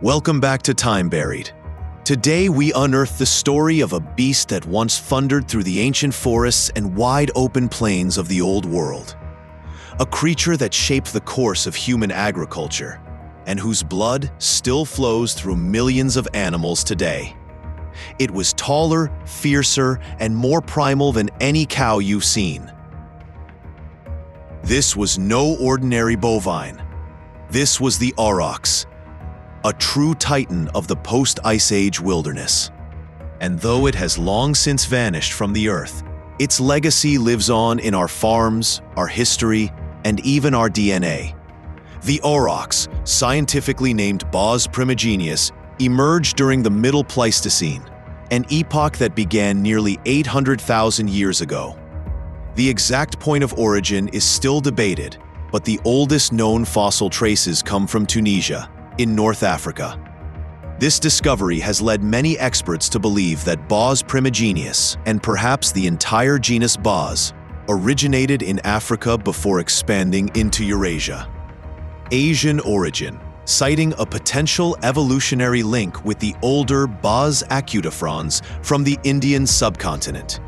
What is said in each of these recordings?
Welcome back to Timeburied. Today we unearth the story of a beast that once thundered through the ancient forests and wide open plains of the old world. A creature that shaped the course of human agriculture, and whose blood still flows through millions of animals today. It was taller, fiercer, and more primal than any cow you've seen. This was no ordinary bovine. This was the AUROCHS, a true titan of the post-Ice Age wilderness. And though it has long since vanished from the earth, its legacy lives on in our farms, our history, and even our DNA. The AUROCHS, scientifically named Bos primigenius, emerged during the Middle Pleistocene, an epoch that began nearly 800,000 years ago. The exact point of origin is still debated, but the oldest known fossil traces come from Tunisia, in North Africa. This discovery has led many experts to believe that Bos primigenius, and perhaps the entire genus Bos, originated in Africa before expanding into Eurasia. Asian origin, citing a potential evolutionary link with the older Bos acutifrons from the Indian subcontinent.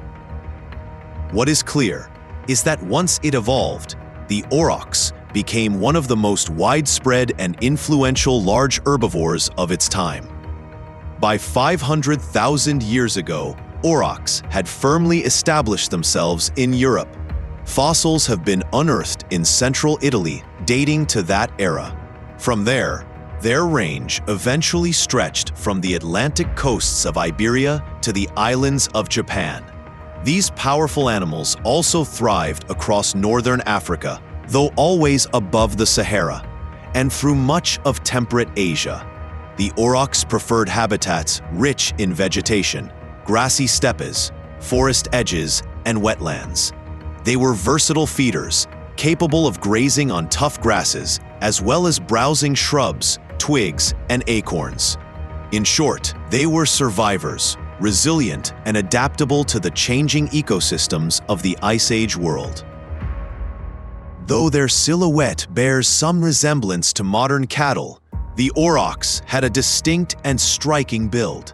What is clear is that once it evolved, the AUROCHS became one of the most widespread and influential large herbivores of its time. By 500,000 years ago, AUROCHS had firmly established themselves in Europe. Fossils have been unearthed in central Italy dating to that era. From there, their range eventually stretched from the Atlantic coasts of Iberia to the islands of Japan. These powerful animals also thrived across northern Africa, though always above the Sahara, and through much of temperate Asia. The AUROCHS preferred habitats rich in vegetation, grassy steppes, forest edges, and wetlands. They were versatile feeders, capable of grazing on tough grasses, as well as browsing shrubs, twigs, and acorns. In short, they were survivors, resilient and adaptable to the changing ecosystems of the Ice Age world. Though their silhouette bears some resemblance to modern cattle, the AUROCHS had a distinct and striking build.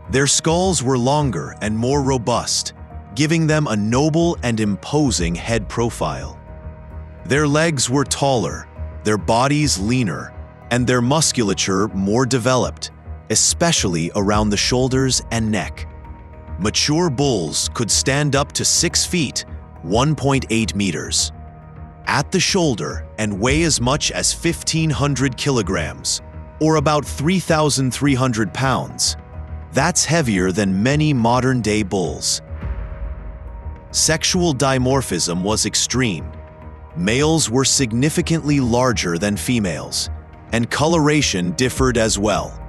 Their skulls were longer and more robust, giving them a noble and imposing head profile. Their legs were taller, their bodies leaner, and their musculature more developed, especially around the shoulders and neck. Mature bulls could stand up to 6 feet, 1.8 meters, at the shoulder and weigh as much as 1,500 kilograms, or about 3,300 pounds. That's heavier than many modern-day bulls. Sexual dimorphism was extreme. Males were significantly larger than females, and coloration differed as well.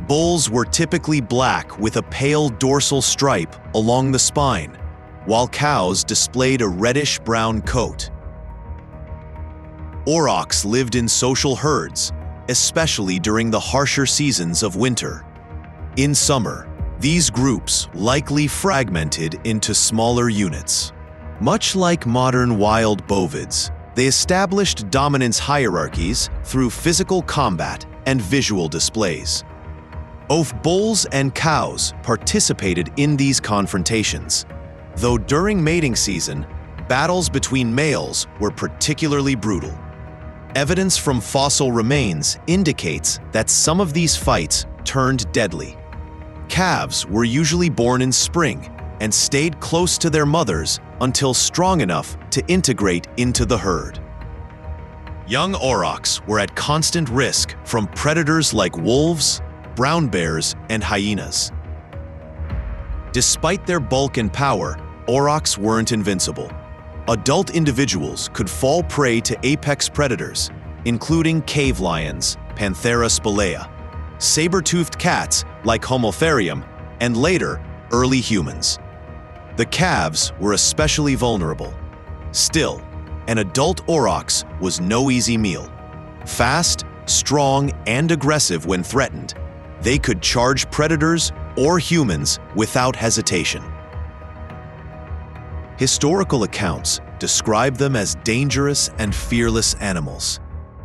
Bulls were typically black with a pale dorsal stripe along the spine, while cows displayed a reddish-brown coat. AUROCHS lived in social herds, especially during the harsher seasons of winter. In summer, these groups likely fragmented into smaller units. Much like modern wild bovids, they established dominance hierarchies through physical combat and visual displays. Both bulls and cows participated in these confrontations, though during mating season, battles between males were particularly brutal. Evidence from fossil remains indicates that some of these fights turned deadly. Calves were usually born in spring and stayed close to their mothers until strong enough to integrate into the herd. Young AUROCHS were at constant risk from predators like wolves, brown bears, and hyenas. Despite their bulk and power, AUROCHS weren't invincible. Adult individuals could fall prey to apex predators, including cave lions, Panthera spelaea, saber-toothed cats like Homotherium, and later, early humans. The calves were especially vulnerable. Still, an adult AUROCHS was no easy meal. Fast, strong, and aggressive when threatened, they could charge predators or humans without hesitation. Historical accounts describe them as dangerous and fearless animals.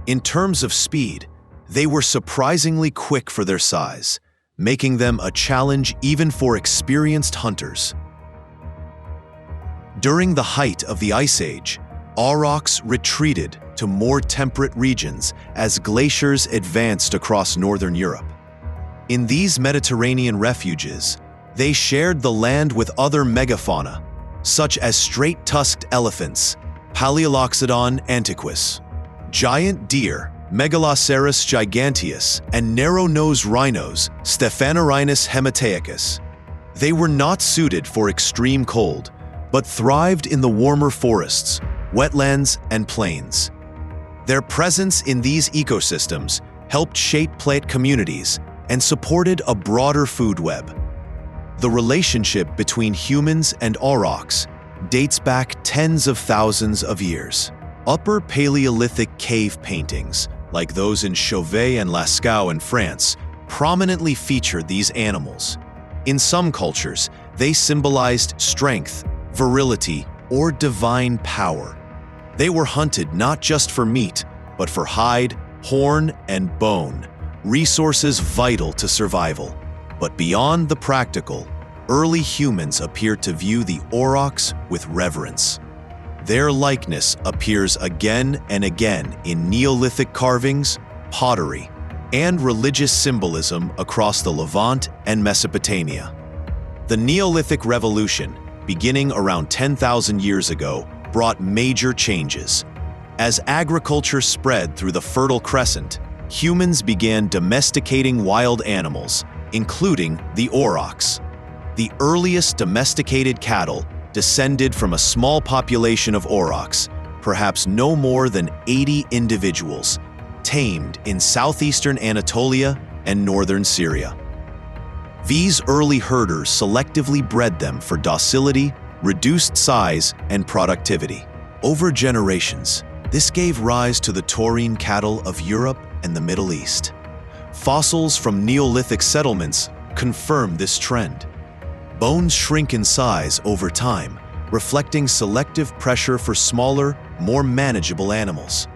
In terms of speed, They were surprisingly quick for their size, making them a challenge even for experienced hunters. During the height of the Ice Age, aurochs retreated to more temperate regions as glaciers advanced across northern Europe. In these Mediterranean refuges, they shared the land with other megafauna, such as straight-tusked elephants, Paleoloxodon antiquus, giant deer, Megaloceros giganteus, and narrow-nosed rhinos, Stephanorhinus hemataicus. They were not suited for extreme cold, but thrived in the warmer forests, wetlands, and plains. Their presence in these ecosystems helped shape plant communities and supported a broader food web. The relationship between humans and aurochs dates back tens of thousands of years. Upper Paleolithic cave paintings, like those in Chauvet and Lascaux in France, prominently featured these animals. In some cultures, they symbolized strength, virility, or divine power. They were hunted not just for meat, but for hide, horn, and bone, resources vital to survival. But beyond the practical, early humans appeared to view the aurochs with reverence. Their likeness appears again and again in Neolithic carvings, pottery, and religious symbolism across the Levant and Mesopotamia. The Neolithic Revolution, beginning around 10,000 years ago, brought major changes. As agriculture spread through the Fertile Crescent, humans began domesticating wild animals, including the aurochs. The earliest domesticated cattle descended from a small population of aurochs, perhaps no more than 80 individuals, tamed in southeastern Anatolia and northern Syria. These early herders selectively bred them for docility, reduced size, and productivity. Over generations, this gave rise to the taurine cattle of Europe and the Middle East. Fossils from Neolithic settlements confirm this trend. Bones shrink in size over time, reflecting selective pressure for smaller, more manageable animals.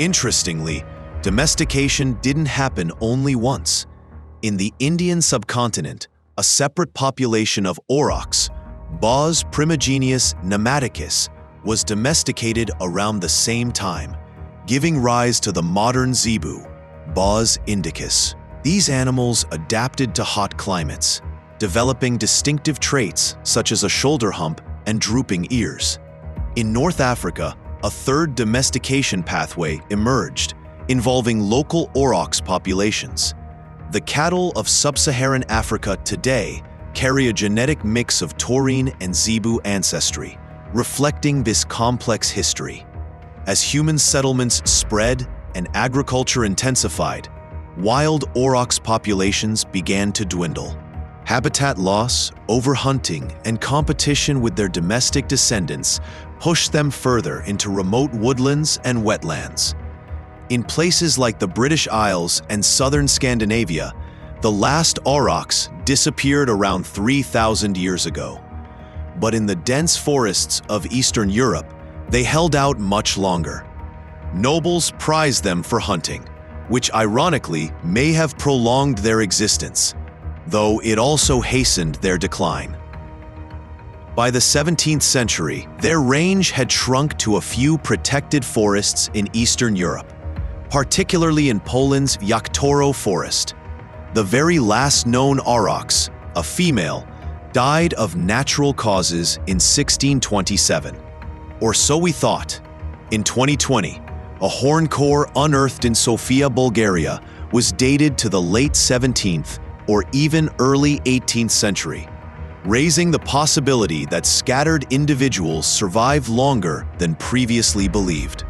Interestingly, domestication didn't happen only once. In the Indian subcontinent, a separate population of aurochs, Bos primigenius nematicus, was domesticated around the same time, giving rise to the modern zebu, Bos indicus. These animals adapted to hot climates, developing distinctive traits such as a shoulder hump and drooping ears. In North Africa, a third domestication pathway emerged, involving local aurochs populations. The cattle of sub-Saharan Africa today carry a genetic mix of taurine and zebu ancestry, reflecting this complex history. As human settlements spread and agriculture intensified, wild aurochs populations began to dwindle. Habitat loss, overhunting, and competition with their domestic descendants pushed them further into remote woodlands and wetlands. In places like the British Isles and southern Scandinavia, the last aurochs disappeared around 3,000 years ago. But in the dense forests of Eastern Europe, they held out much longer. Nobles prized them for hunting, which ironically may have prolonged their existence, though it also hastened their decline. By the 17th century, their range had shrunk to a few protected forests in Eastern Europe, particularly in Poland's Yaktoro forest. The very last known aurochs, a female, died of natural causes in 1627. Or so we thought. In 2020, a horn core unearthed in Sofia, Bulgaria, was dated to the late 17th or even early 18th century, raising the possibility that scattered individuals survived longer than previously believed.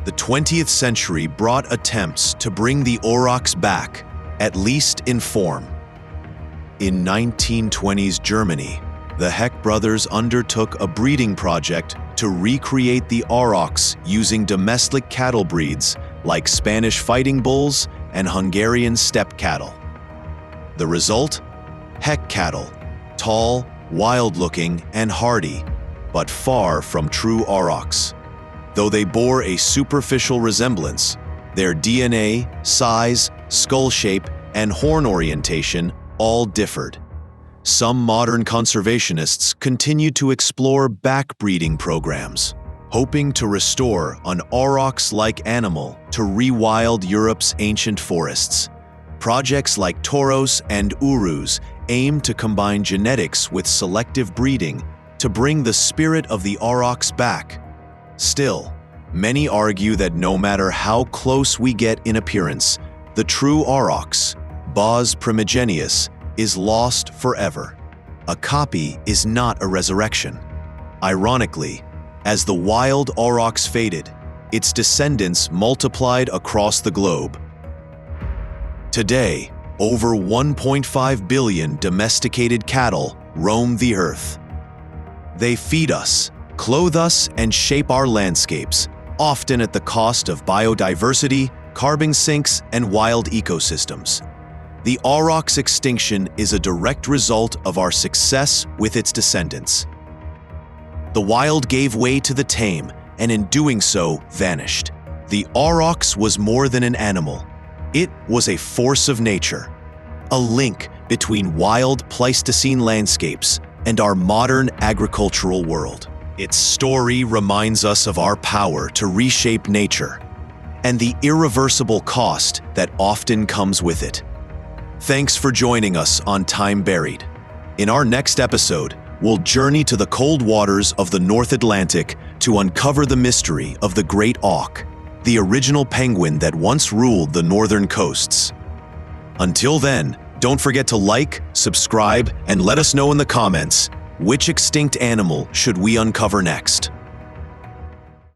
The 20th century brought attempts to bring the aurochs back, at least in form. In 1920s Germany, the Heck brothers undertook a breeding project to recreate the aurochs using domestic cattle breeds like Spanish fighting bulls and Hungarian steppe cattle. The result? Heck cattle, tall, wild-looking, and hardy, but far from true aurochs. Though they bore a superficial resemblance, Their DNA, size, skull shape, and horn orientation all differed. Some modern conservationists continue to explore backbreeding programs, hoping to restore an aurochs-like animal to rewild Europe's ancient forests. Projects like Tauros and Urus aim to combine genetics with selective breeding to bring the spirit of the aurochs back. Still, many argue that no matter how close we get in appearance, the true aurochs, Bos primigenius, is lost forever. A copy is not a resurrection. Ironically, as the wild aurochs faded, its descendants multiplied across the globe. Today, over 1.5 billion domesticated cattle roam the earth. They feed us, clothe us, and shape our landscapes, often at the cost of biodiversity, carbon sinks, and wild ecosystems. The aurochs extinction is a direct result of our success with its descendants. The wild gave way to the tame, and in doing so, vanished. The aurochs was more than an animal. It was a force of nature, a link between wild Pleistocene landscapes and our modern agricultural world. Its story reminds us of our power to reshape nature and the irreversible cost that often comes with it. Thanks for joining us on Timeburied. In our next episode, we'll journey to the cold waters of the North Atlantic to uncover the mystery of the great auk, the original penguin that once ruled the northern coasts. Until then, don't forget to like, subscribe, and let us know in the comments which extinct animal should we uncover next.